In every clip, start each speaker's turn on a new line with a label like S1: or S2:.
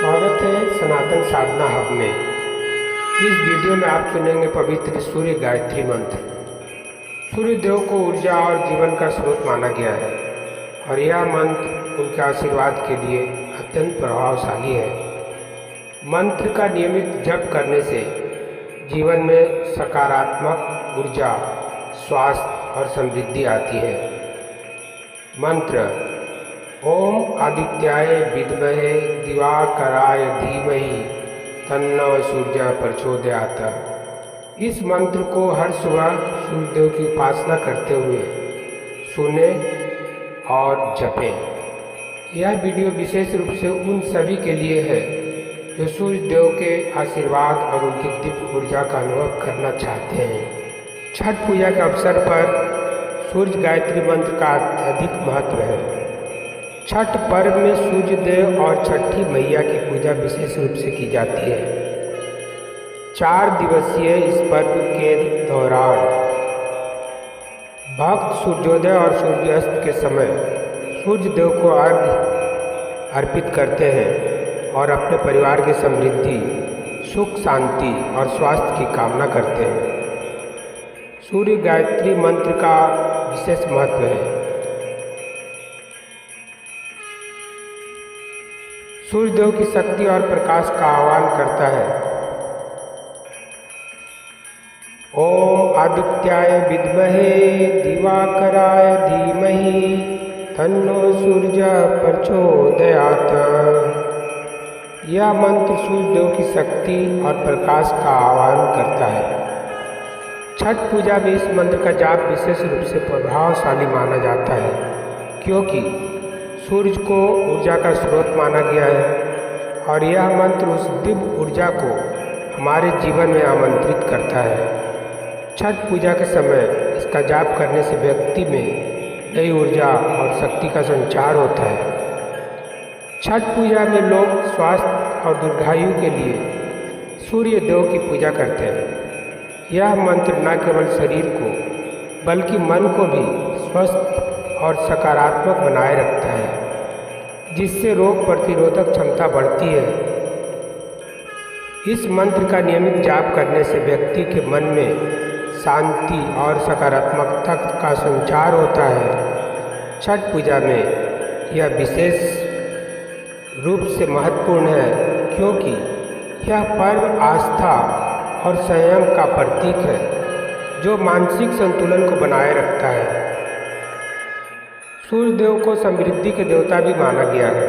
S1: स्वागत है सनातन साधना हब में। इस वीडियो में आप सुनेंगे पवित्र सूर्य गायत्री मंत्र। सूर्य देव को ऊर्जा और जीवन का स्रोत माना गया है और यह मंत्र उनके आशीर्वाद के लिए अत्यंत प्रभावशाली है। मंत्र का नियमित जप करने से जीवन में सकारात्मक ऊर्जा, स्वास्थ्य और समृद्धि आती है। मंत्र: ओम आदित्याय विद्महे दिवाकराय धीमहि तन्नो सूर्य प्रचोदयात्। इस मंत्र को हर सुबह सूर्यदेव की उपासना करते हुए सुने और जपें। यह वीडियो विशेष रूप से उन सभी के लिए है जो सूर्यदेव के आशीर्वाद और उनकी दिव्य ऊर्जा का अनुभव करना चाहते हैं। छठ पूजा के अवसर पर सूर्य गायत्री मंत्र का अधिक महत्व है। छठ पर्व में सूर्य देव और छठी मैया की पूजा विशेष रूप से की जाती है। 4 दिवसीय इस पर्व के दौरान भक्त सूर्योदय और सूर्यास्त के समय सूर्य देव को अर्घ्य अर्पित करते हैं और अपने परिवार की समृद्धि, सुख, शांति और स्वास्थ्य की कामना करते हैं। सूर्य गायत्री मंत्र का विशेष महत्व है। सूर्यदेव की शक्ति और प्रकाश का आह्वान करता है। ओम आदित्याय विद्महे दिवाकराय धीमहि तन्नो सूर्य प्रचोदयात्। यह मंत्र सूर्यदेव की शक्ति और प्रकाश का आह्वान करता है। छठ पूजा में इस मंत्र का जाप विशेष रूप से प्रभावशाली माना जाता है क्योंकि सूर्य को ऊर्जा का स्रोत माना गया है और यह मंत्र उस दिव्य ऊर्जा को हमारे जीवन में आमंत्रित करता है। छठ पूजा के समय इसका जाप करने से व्यक्ति में नई ऊर्जा और शक्ति का संचार होता है। छठ पूजा में लोग स्वास्थ्य और दीर्घायु के लिए सूर्य देव की पूजा करते हैं। यह मंत्र न केवल शरीर को बल्कि मन को भी स्वस्थ और सकारात्मक बनाए रखता है, जिससे रोग प्रतिरोधक क्षमता बढ़ती है। इस मंत्र का नियमित जाप करने से व्यक्ति के मन में शांति और सकारात्मकता का संचार होता है। छठ पूजा में यह विशेष रूप से महत्वपूर्ण है क्योंकि यह पर्व आस्था और संयम का प्रतीक है जो मानसिक संतुलन को बनाए रखता है। सूर्यदेव को समृद्धि के देवता भी माना गया है।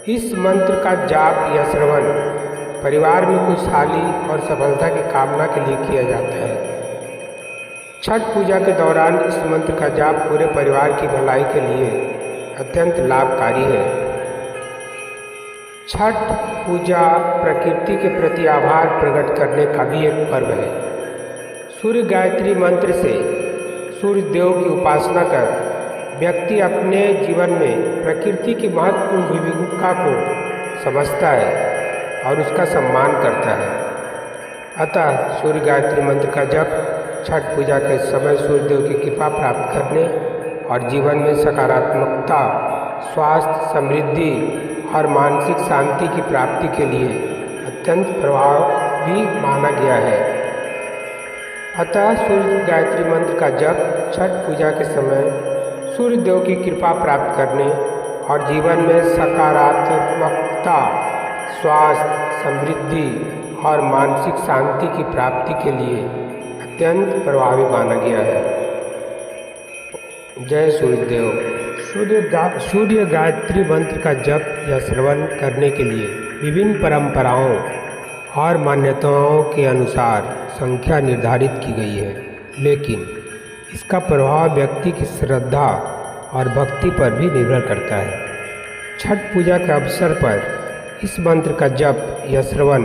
S1: इस मंत्र का जाप या श्रवण परिवार में खुशहाली और सफलता की कामना के लिए किया जाता है। छठ पूजा के दौरान इस मंत्र का जाप पूरे परिवार की भलाई के लिए अत्यंत लाभकारी है। छठ पूजा प्रकृति के प्रति आभार प्रकट करने का भी एक पर्व है। सूर्य गायत्री मंत्र से सूर्य देव की उपासना कर व्यक्ति अपने जीवन में प्रकृति की महत्वपूर्ण भूमिका को समझता है और उसका सम्मान करता है। अतः सूर्य गायत्री मंत्र का जप छठ पूजा के समय सूर्यदेव की कृपा प्राप्त करने और जीवन में सकारात्मकता, स्वास्थ्य, समृद्धि और मानसिक शांति की प्राप्ति के लिए अत्यंत प्रभावी माना गया है। अतः सूर्य गायत्री मंत्र का जप छठ पूजा के समय सूर्यदेव की कृपा प्राप्त करने और जीवन में सकारात्मकता, स्वास्थ्य, समृद्धि और मानसिक शांति की प्राप्ति के लिए अत्यंत प्रभावी माना गया है। जय सूर्यदेव। सूर्य गायत्री मंत्र का जप या श्रवण करने के लिए विभिन्न परंपराओं और मान्यताओं के अनुसार संख्या निर्धारित की गई है, लेकिन इसका प्रभाव व्यक्ति की श्रद्धा और भक्ति पर भी निर्भर करता है। छठ पूजा के अवसर पर इस मंत्र का जप या श्रवण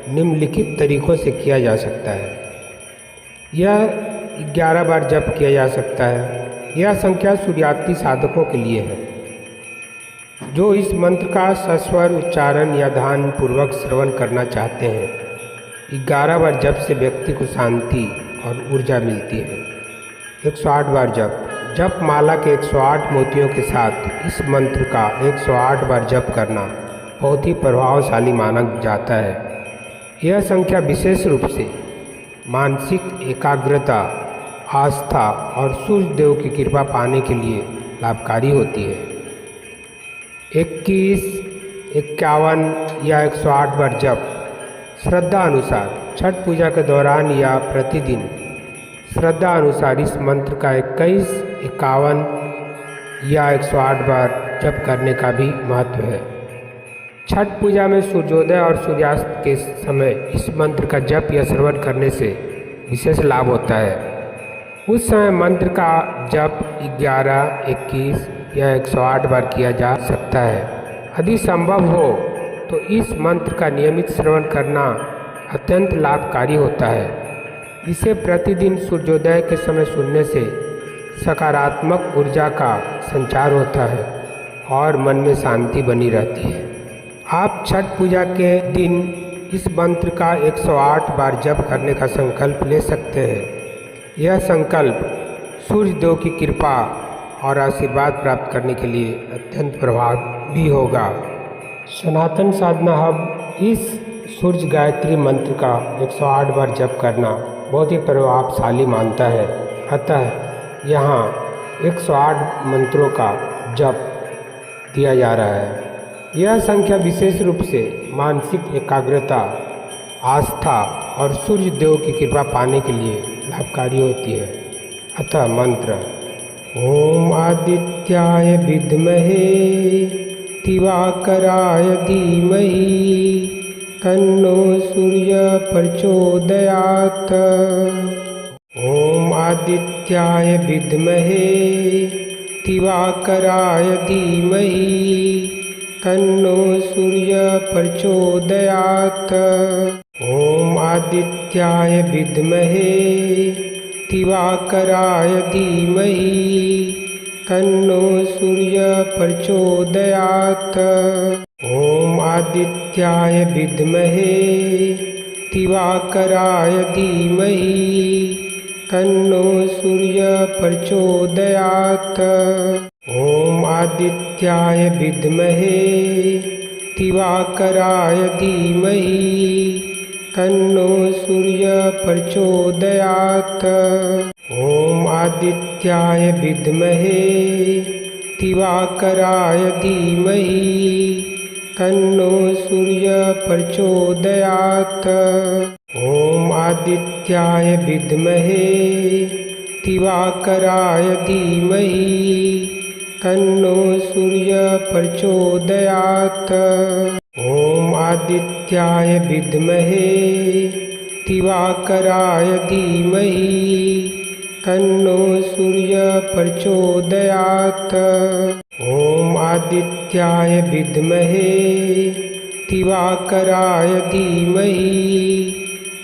S1: निम्नलिखित तरीकों से किया जा सकता है। यह 11 बार जप किया जा सकता है। यह संख्या सूर्याती साधकों के लिए है जो इस मंत्र का सस्वर उच्चारण या ध्यान पूर्वक श्रवण करना चाहते हैं। 11 बार जप से व्यक्ति को शांति और ऊर्जा मिलती है। 108 बार जप माला के 108 मोतियों के साथ इस मंत्र का 108 बार जप करना बहुत ही प्रभावशाली माना जाता है। यह संख्या विशेष रूप से मानसिक एकाग्रता, आस्था और सूर्य देव की कृपा पाने के लिए लाभकारी होती है। 21, 51 या 108 बार जप श्रद्धा अनुसार छठ पूजा के दौरान या प्रतिदिन श्रद्धा अनुसार इस मंत्र का 21, 51 या 108 बार जप करने का भी महत्व है। छठ पूजा में सूर्योदय और सूर्यास्त के समय इस मंत्र का जप या श्रवण करने से विशेष लाभ होता है। उस समय मंत्र का जप 11, 21 या 108 बार किया जा सकता है। यदि संभव हो तो इस मंत्र का नियमित श्रवण करना अत्यंत लाभकारी होता है। इसे प्रतिदिन सूर्योदय के समय सुनने से सकारात्मक ऊर्जा का संचार होता है और मन में शांति बनी रहती है। आप छठ पूजा के दिन इस मंत्र का 108 बार जप करने का संकल्प ले सकते हैं। यह संकल्प सूर्य देव की कृपा और आशीर्वाद प्राप्त करने के लिए अत्यंत प्रभावी होगा। सनातन साधना हब इस सूर्य गायत्री मंत्र का 108 बार जप करना बहुत ही प्रभावशाली मानता है। अतः यहाँ 108 मंत्रों का जप दिया जा रहा है। यह संख्या विशेष रूप से मानसिक एकाग्रता, आस्था और सूर्य देव की कृपा पाने के लिए लाभकारी होती है। अतः मंत्र ओम आदित्याय विद्महे दिवाकराय धीमहि तन्नो सूर्य प्रचोदयात्। ओम आदित्याय विद्महे दिवाकराय धीमहि तन्नो सूर्य प्रचोदयात्। ओम आदित्याय विद्महे दिवाकराय धीमहि तन्नो सूर्य प्रचोदयात्। ओम आदित्याय विद्महे दिवाकराय धीमहि तन्नो सूर्य प्रचोदयात्। ओम आदित्याय विद्महे दिवाकराय धीमहि तन्नो सूर्य प्रचोदयात्। ओम आदित्याय विद्महे दिवाकराय धीमहि तन्नो सूर्य प्रचोदयात्। ओम आदित्याय विद्महे दिवाकराय धीमहि तन्नो सूर्य प्रचोदयात्। ओम आदित्याय विद्महे दिवाकराय धीमहि तन्नो सूर्य प्रचोदयात्। ओम आदित्याय विद्महे दिवाकराय धीमहि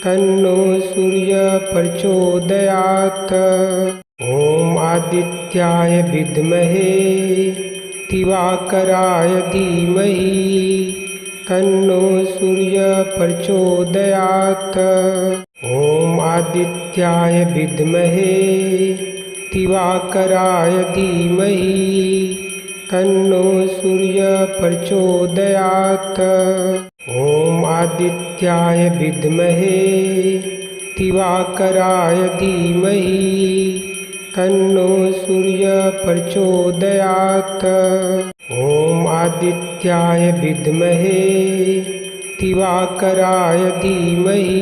S1: तन्नो सूर्य प्रचोदयात्। ओम आदित्याय विद्महे दिवाकराय धीमहि तन्नो सूर्य प्रचोदयात्। ओम आदित्याय विद्महे दिवाकराय धीमहि तन्नो सूर्य प्रचोदयात्। ओम आदित्याय विद्महे दिवाकराय धीमहि तन्नो सूर्य प्रचोदयात्। ओम आदित्याय विद्महे दिवाकराय धीमहि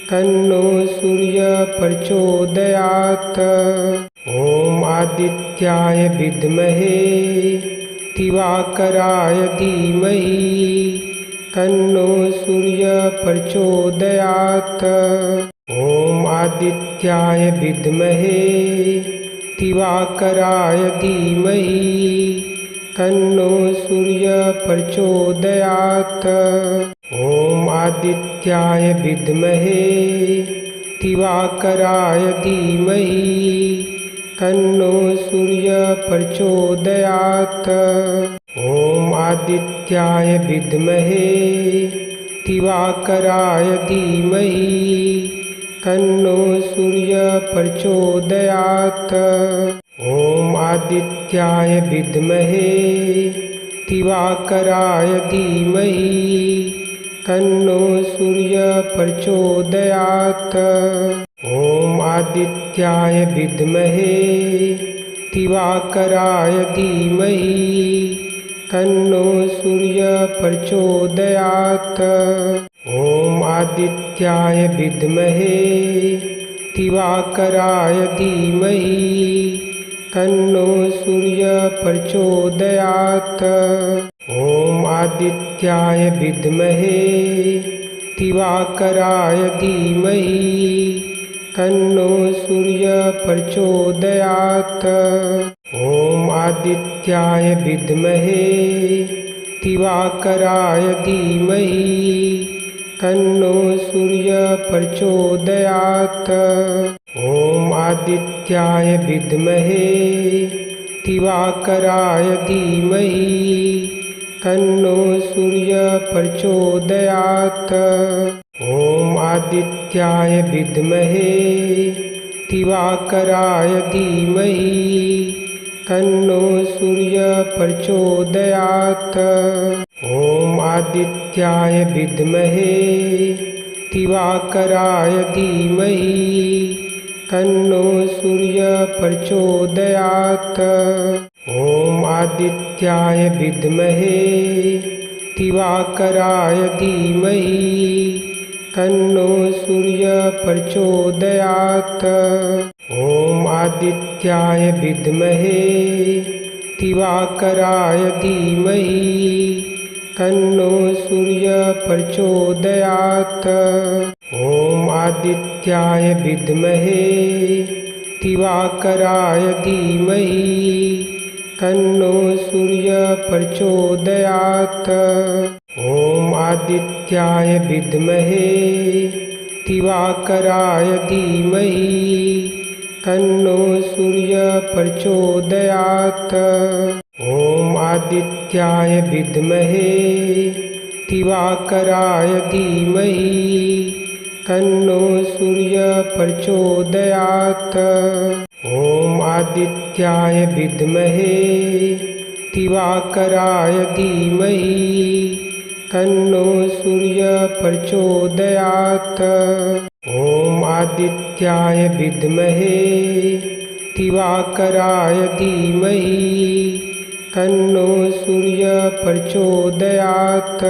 S1: तन्नो सूर्य प्रचोदयात्। ओम आदित्याय विद्महे दिवाकराय धीमहि तन्नो सूर्य प्रचोदयात्। ओम आदित्याय विद्महे दिवाकराय धीमहि तन्नो सूर्य प्रचोदयात्। ओम आदित्याय विद्महे दिवाकराय धीमहि तन्नो सूर्य प्रचोदयात्। ओम आदित्याय विद्महे दिवाकराय धीमहि तन्नो सूर्य प्रचोदयात्। ओम आदित्याय विद्महे दिवाकराय धीमहि तन्नो सूर्य प्रचोदयात्। ॐ आदित्याय विद्महे दिवाकराय धीमहि तन्नो सूर्य प्रचोदयात्। ॐ आदित्याय विद्महे दिवाकराय धीमहि तन्नो सूर्य प्रचोदयात्। ॐ आदित्याय विद्महे दिवाकराय धीमहि तन्नो सूर्य प्रचोदयात्। ॐ आदित्याय विद्महे दिवाकराय धीमहि तन्नो सूर्य प्रचोदयात्। ॐ आदित्याय विद्महे दिवाकराय धीमहि तन्नो सूर्य प्रचोदयात्। ॐ आदित्याय विद्महे दिवाकराय धीमहि तन्नो सूर्य प्रचोदयात्। ॐ आदित्याय विद्महे दिवाकराय धीमहि तन्नो सूर्य प्रचोदयात्। ॐ आदित्याय विद्महे दिवाकराय धीमहि तन्नो सूर्य प्रचोदयात्। ॐ आदित्याय विद्महे दिवाकराय धीमहि तन्नो सूर्य प्रचोदयात्। ॐ आदित्याय विद्महे दिवाकराय धीमहि तन्नो सूर्य प्रचोदयात्। ॐ आदित्याय विद्महे दिवाकराय धीमहि तन्नो सूर्य प्रचोदयात्। ॐ आदित्याय विद्महे दिवाकराय धीमहि तन्नो सूर्य प्रचोदयात्। ॐ आदित्याय विद्महे दिवाकराय धीमहि तन्नो सूर्य प्रचोदयात्। ॐ आदित्याय विद्महे दिवाकराय धीमहि तन्नो सूर्य प्रचोदयात्।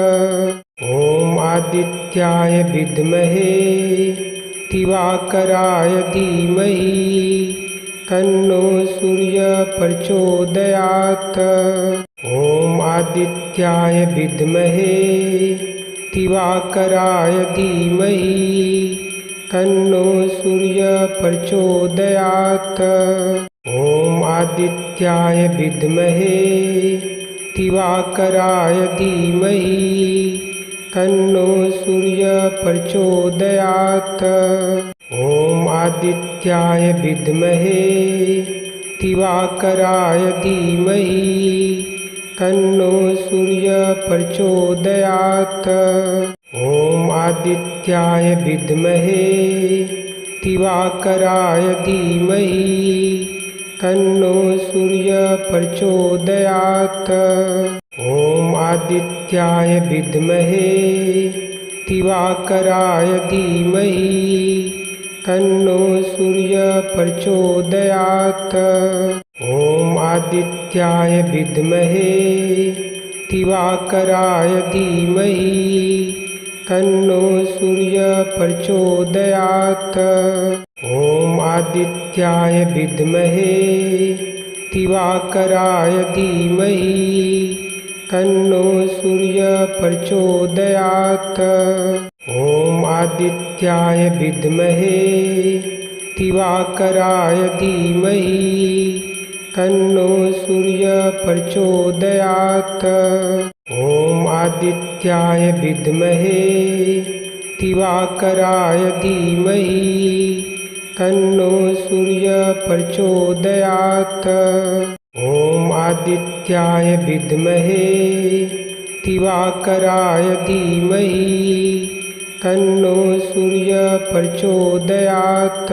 S1: ॐ आदित्याय विद्महे दिवाकराय धीमहि तन्नो सूर्य प्रचोदयात्। ॐ आदित्याय विद्महे दिवाकराय धीमहि तन्नो सूर्य प्रचोदयात्। ॐ आदित्याय विद्महे दिवाकराय धीमहि तन्नो सूर्य प्रचोदयात्। ॐ आदित्याय विद्महे दिवाकराय धीमहि तन्नो सूर्य प्रचोदयात्। ॐ आदित्याय विद्महे दिवाकराय धीमहि तन्नो सूर्य प्रचोदयात्। ॐ आदित्याय विद्महे दिवाकराय धीमहि तन्नो सूर्य प्रचोदयात्। ॐ आदित्याय विद्महे दिवाकराय धीमहि तन्नो सूर्य प्रचोदयात्। ॐ आदित्याय विद्महे दिवाकराय धीमहि तन्नो सूर्य प्रचोदयात्। ॐ आदित्याय विद्महे दिवाकराय धीमहि तन्नो सूर्य प्रचोदयात्। ॐ आदित्याय विद्महे दिवाकराय धीमहि तन्नो सूर्य प्रचोदयात्। ॐ आदित्याय विद्महे दिवाकराय धीमहि तन्नो सूर्य प्रचोदयात्।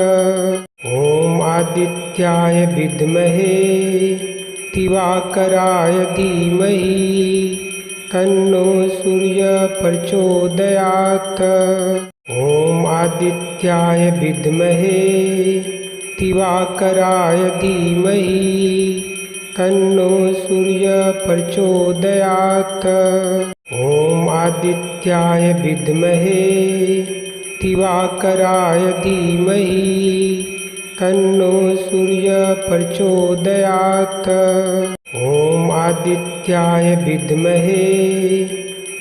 S1: ॐ आदित्याय विद्महे दिवाकराय धीमहि तन्नो सूर्यः प्रचोदयात्। ॐ आदित्याय विद्महे दिवाकराय धीमहि तन्नो सूर्यः प्रचोदयात्। ॐ आदित्याय विद्महे दिवाकराय धीमहि तन्नो सूर्यः प्रचोदयात्। ॐ आदित्याय विद्महे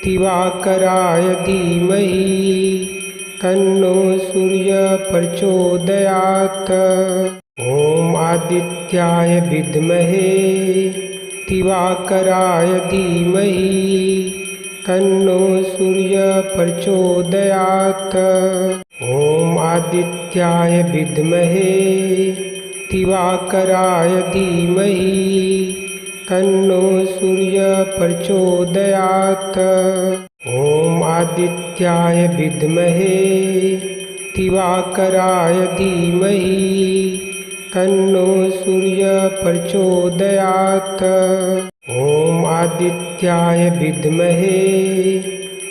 S1: दिवाकराय धीमहि तन्नो सूर्यः प्रचोदयात्। ॐ आदित्याय विद्महे दिवाकराय धीमहि तन्नो सूर्यः प्रचोदयात्। ॐ आदित्याय विद्महे दिवाकराय धीमहि तन्नो सूर्यः प्रचोदयात्। ॐ आदित्याय विद्महे दिवाकराय धीमहि तन्नो सूर्यः प्रचोदयात्। ॐ आदित्याय विद्महे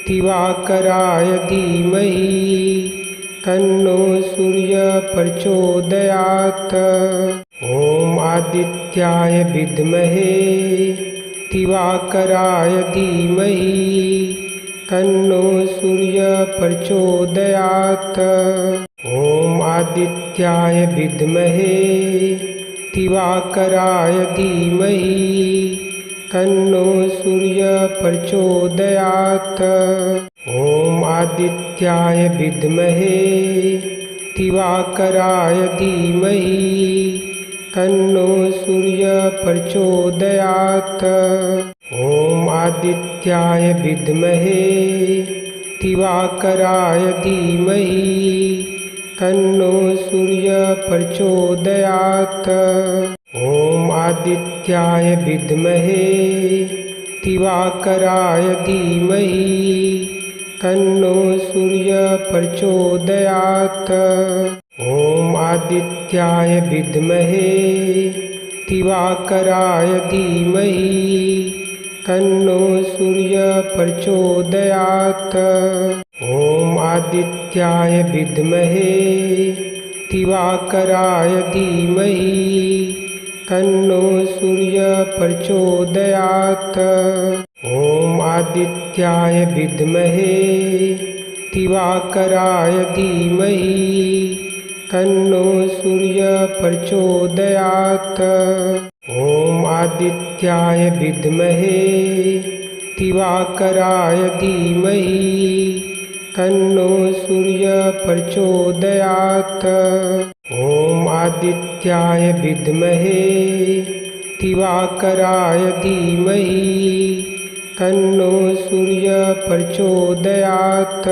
S1: दिवाकराय धीमहि तन्नो सूर्यः प्रचोदयात्। ॐ आदित्याय विद्महे दिवाकराय धीमहि तन्नो सूर्यः प्रचोदयात्। ॐ आदित्याय विद्महे दिवाकराय धीमहि तन्नो सूर्यः प्रचोदयात्। ॐ आदित्याय विद्महे दिवाकराय धीमहि तन्नो सूर्यः प्रचोदयात्। ॐ आदित्याय विद्महे दिवाकराय धीमहि तन्नो सूर्यः प्रचोदयात्। ॐ आदित्याय विद्महे दिवाकराय धीमहि तन्नो सूर्यः प्रचोदयात्। ॐ आदित्याय विद्महे दिवाकराय धीमहि तन्नो सूर्यः प्रचोदयात्। ॐ आदित्याय विद्महे दिवाकराय धीमहि तन्नो सूर्यः प्रचोदयात्। ॐ आदित्याय विद्महे दिवाकराय धीमहि तन्नो सूर्यः प्रचोदयात्। ॐ आदित्याय विद्महे दिवाकराय धीमहि तन्नो सूर्यः प्रचोदयात्। ॐ आदित्याय विद्महे दिवाकराय धीमहि तन्नो सूर्यः प्रचोदयात्।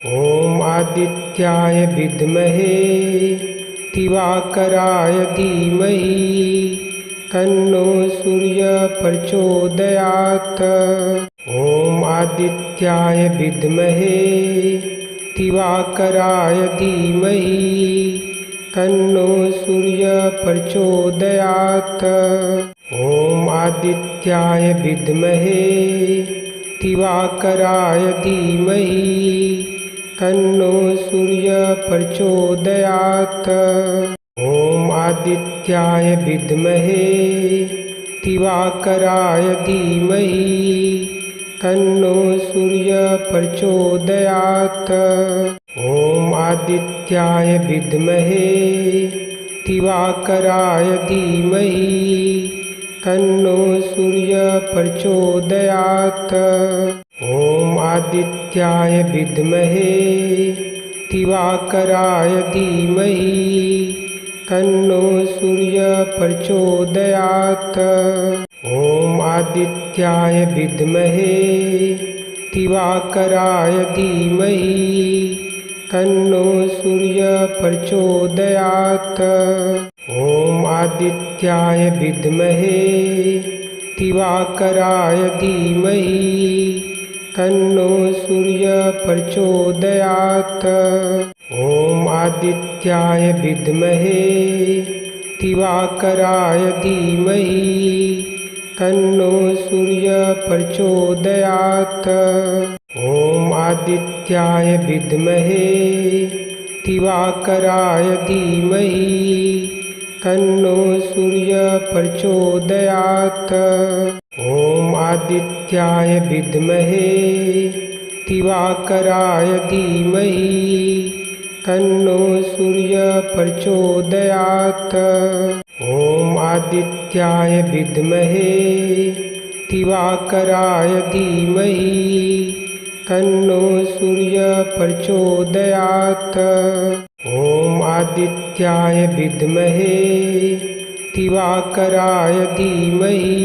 S1: ॐ आदित्याय विद्महे दिवाकराय धीमहि तन्नो सूर्यः प्रचोदयात्। ॐ आदित्याय विद्महे दिवाकराय धीमहि तन्नो सूर्यः प्रचोदयात्। ॐ आदित्याय विद्महे दिवाकराय धीमहि तन्नो सूर्यः प्रचोदयात्। ॐ आदित्याय विद्महे दिवाकराय धीमहि तन्नो सूर्यः प्रचोदयात्। ॐ आदित्याय विद्महे दिवाकराय धीमहि तन्नो सूर्यः प्रचोदयात्। ॐ आदित्याय विद्महे दिवाकराय धीमहि तन्नो सूर्यः प्रचोदयात्। ॐ आदित्याय विद्महे दिवाकराय धीमहि तन्नो सूर्यः प्रचोदयात्। ॐ आदित्याय विद्महे दिवाकराय धीमहि तन्नो सूर्यः प्रचोदयात्। ॐ आदित्याय विद्महे दिवाकराय धीमहि तन्नो सूर्यः प्रचोदयात्। ॐ आदित्याय विद्महे दिवाकराय धीमहि तन्नो सूर्यः प्रचोदयात्। ॐ आदित्याय विद्महे दिवाकराय धीमहि तन्नो सूर्यः प्रचोदयात्। ॐ आदित्याय विद्महे दिवाकराय धीमहि तन्नो सूर्यः प्रचोदयात्। ॐ आदित्याय विद्महे दिवाकराय धीमहि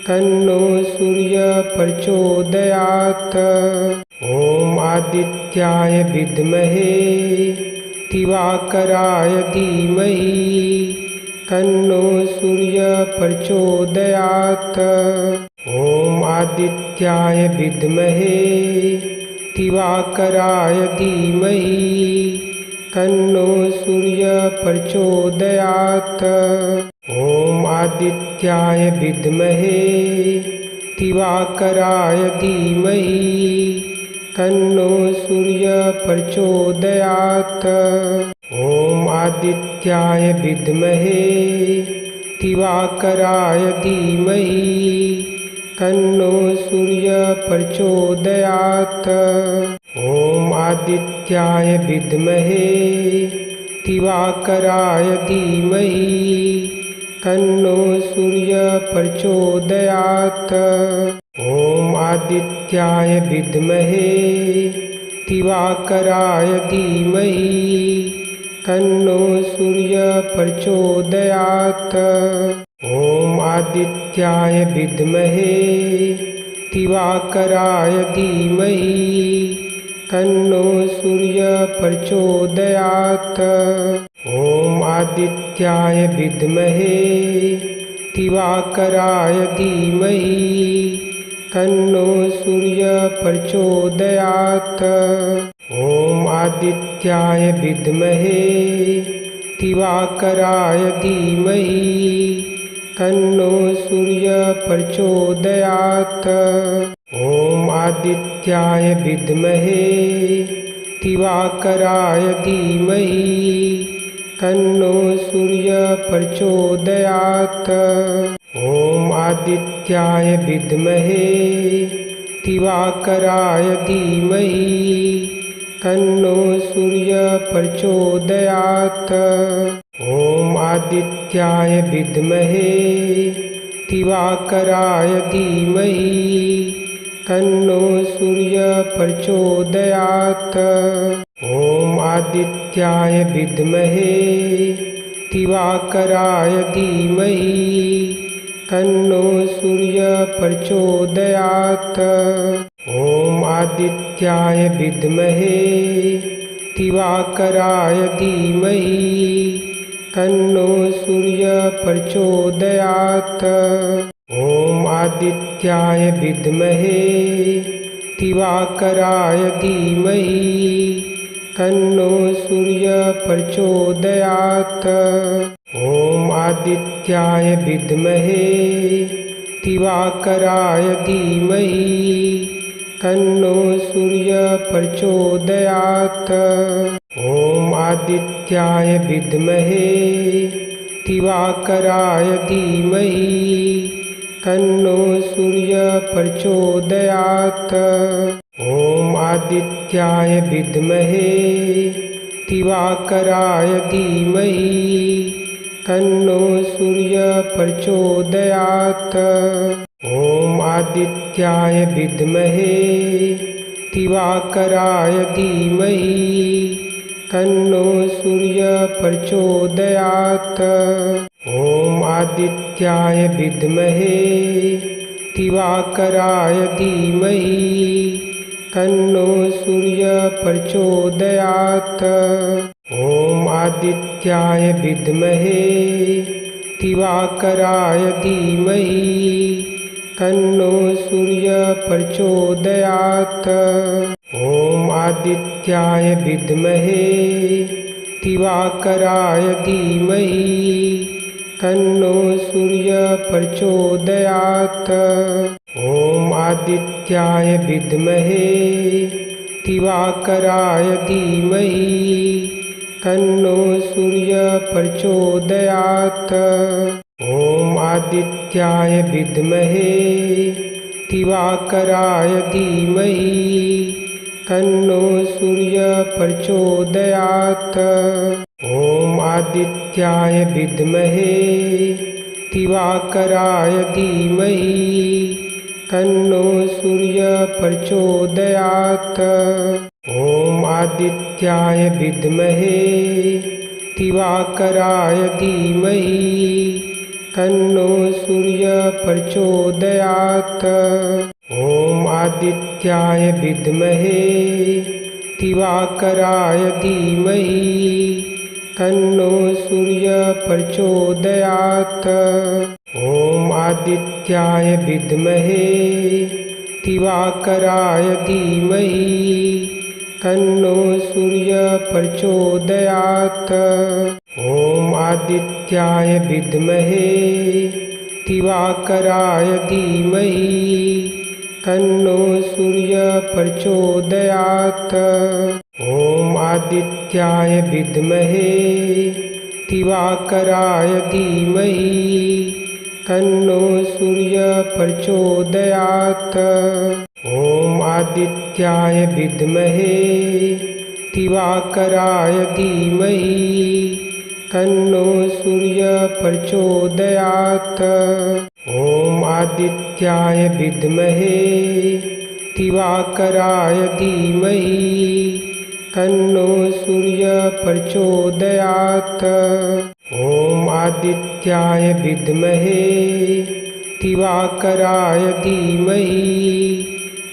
S1: तन्नो सूर्यः प्रचोदयात्। ॐ आदित्याय विद्महे दिवाकराय धीमहि तन्नो सूर्यः प्रचोदयात्। ॐ आदित्याय विद्महे दिवाकराय धीमहि तन्नो सूर्यः प्रचोदयात्। ॐ आदित्याय विद्महे दिवाकराय धीमहि तन्नो सूर्यः प्रचोदयात्। ॐ आदित्याय विद्महे दिवाकराय धीमहि तन्नो सूर्यः प्रचोदयात्। ॐ आदित्याय विद्महे दिवाकराय धीमहि तन्नो सूर्यः प्रचोदयात्। ॐ आदित्याय विद्महे दिवाकराय धीमहि तन्नो सूर्यः प्रचोदयात्। ॐ आदित्याय विद्महे दिवाकराय धीमहि तन्नो सूर्यः प्रचोदयात्। ॐ आदित्याय विद्महे दिवाकराय धीमहि तन्नो सूर्यः प्रचोदयात्। ॐ आदित्याय विद्महे दिवाकराय धीमहि तन्नो सूर्यः प्रचोदयात्। ॐ आदित्याय विद्महे दिवाकराय धीमहि तन्नो सूर्यः प्रचोदयात्। ॐ आदित्याय विद्महे दिवाकराय धीमहि तन्नो सूर्यः प्रचोदयात्। ॐ आदित्याय विद्महे दिवाकराय धीमहि तन्नो सूर्यः प्रचोदयात्। ॐ आदित्याय विद्महे दिवाकराय धीमहि तन्नो सूर्यः प्रचोदयात्। ॐ आदित्याय विद्महे दिवाकराय धीमहि तन्नो सूर्यः प्रचोदयात्। ॐ आदित्याय विद्महे दिवाकराय धीमहि तन्नो सूर्यः प्रचोदयात्। ॐ आदित्याय विद्महे दिवाकराय धीमहि तन्नो सूर्यः प्रचोदयात्। ॐ आदित्याय विद्महे दिवाकराय धीमहि तन्नो सूर्यः प्रचोदयात्। ॐ आदित्याय विद्महे दिवाकराय धीमहि तन्नो सूर्यः प्रचोदयात्। ॐ आदित्याय विद्महे दिवाकराय धीमहि तन्नो सूर्यः प्रचोदयात्। ॐ आदित्याय विद्महे दिवाकराय धीमहि तन्नो सूर्यः प्रचोदयात्। ॐ आदित्याय विद्महे दिवाकराय धीमहि तन्नो सूर्यः प्रचोदयात्। ॐ आदित्याय विद्महे दिवाकराय धीमहि तन्नो सूर्यः प्रचोदयात्। ॐ आदित्याय विद्महे दिवाकराय धीमहि तन्नो सूर्यः प्रचोदयात्। ॐ आदित्याय विद्महे दिवाकराय धीमहि तन्नो सूर्यः प्रचोदयात्। ॐ आदित्याय विद्महे दिवाकराय धीमहि तन्नो सूर्यः प्रचोदयात्। ॐ आदित्याय विद्महे दिवाकराय धीमहि तन्नो सूर्यः प्रचोदयात्। ॐ आदित्याय विद्महे दिवाकराय धीमहि तन्नो सूर्यः प्रचोदयात्। ॐ आदित्याय विद्महे दिवाकराय धीमहि तन्नो सूर्यः प्रचोदयात्। ॐ आदित्याय विद्महे दिवाकराय धीमहि तन्नो सूर्यः प्रचोदयात्। ॐ आदित्याय विद्महे दिवाकराय धीमहि तन्नो सूर्यः प्रचोदयात्। ॐ आदित्याय विद्महे दिवाकराय धीमहि तन्नो सूर्यः प्रचोदयात्। ॐ आदित्याय विद्महे दिवाकराय धीमहि तन्नो सूर्यः प्रचोदयात्। ॐ आदित्याय विद्महे दिवाकराय धीमहि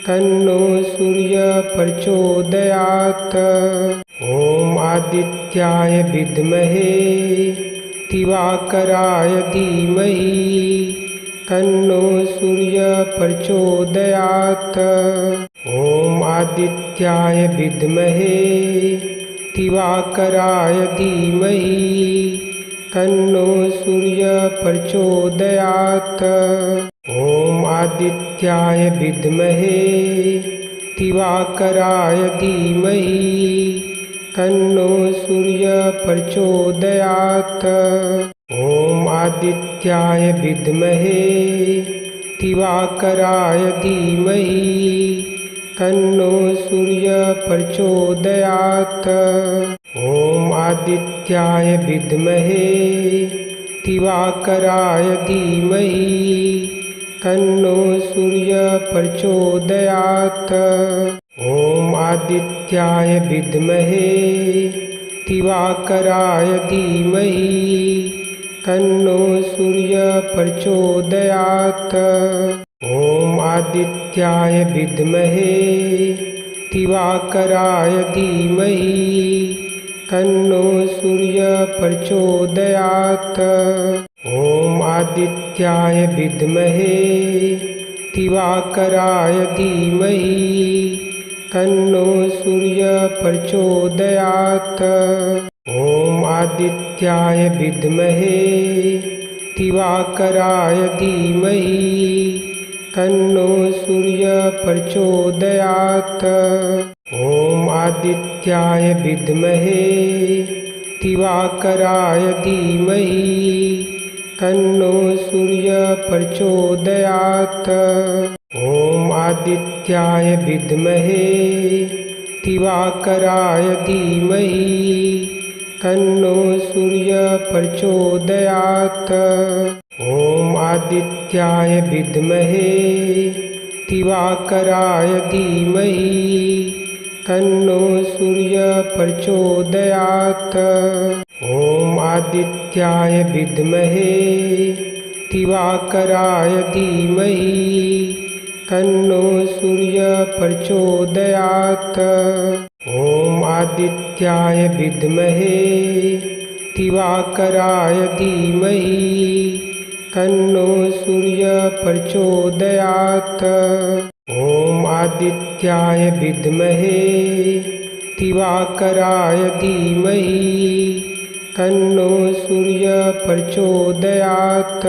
S1: तन्नो सूर्यः प्रचोदयात्। ॐ आदित्याय विद्महे दिवाकराय धीमहि तन्नो सूर्यः प्रचोदयात्। ॐ आदित्याय विद्महे दिवाकराय धीमहि तन्नो सूर्यः प्रचोदयात्। ॐ आदित्याय विद्महे दिवाकराय धीमहि तन्नो सूर्यः प्रचोदयात्। ॐ आदित्याय विद्महे दिवाकराय धीमहि तन्नो सूर्यः प्रचोदयात्। ॐ आदित्याय विद्महे दिवाकराय धीमहि तन्नो सूर्यः प्रचोदयात्। ॐ आदित्याय विद्महे दिवाकराय धीमहि तन्नो सूर्यः प्रचोदयात्। ॐ आदित्याय विद्महे दिवाकराय धीमहि तन्नो सूर्यः प्रचोदयात्। ॐ आदित्याय विद्महे दिवाकराय धीमहि तन्नो सूर्यः प्रचोदयात्। ॐ आदित्याय विद्महे दिवाकराय धीमहि तन्नो सूर्यः प्रचोदयात्। ॐ आदित्याय विद्महे दिवाकराय धीमहि तन्नो सूर्यः प्रचोदयात्। ॐ आदित्याय विद्महे दिवाकराय धीमहि तन्नो सूर्यः प्रचोदयात्। ॐ आदित्याय विद्महे दिवाकराय धीमहि तन्नो सूर्यः प्रचोदयात्। ॐ आदित्याय विद्महे दिवाकराय धीमहि तन्नो सूर्यः प्रचोदयात्। ॐ आदित्याय विद्महे दिवाकराय धीमहि तन्नो सूर्यः प्रचोदयात्। ॐ आदित्याय विद्महे दिवाकराय धीमहि तन्नो सूर्य प्रचोदयात्।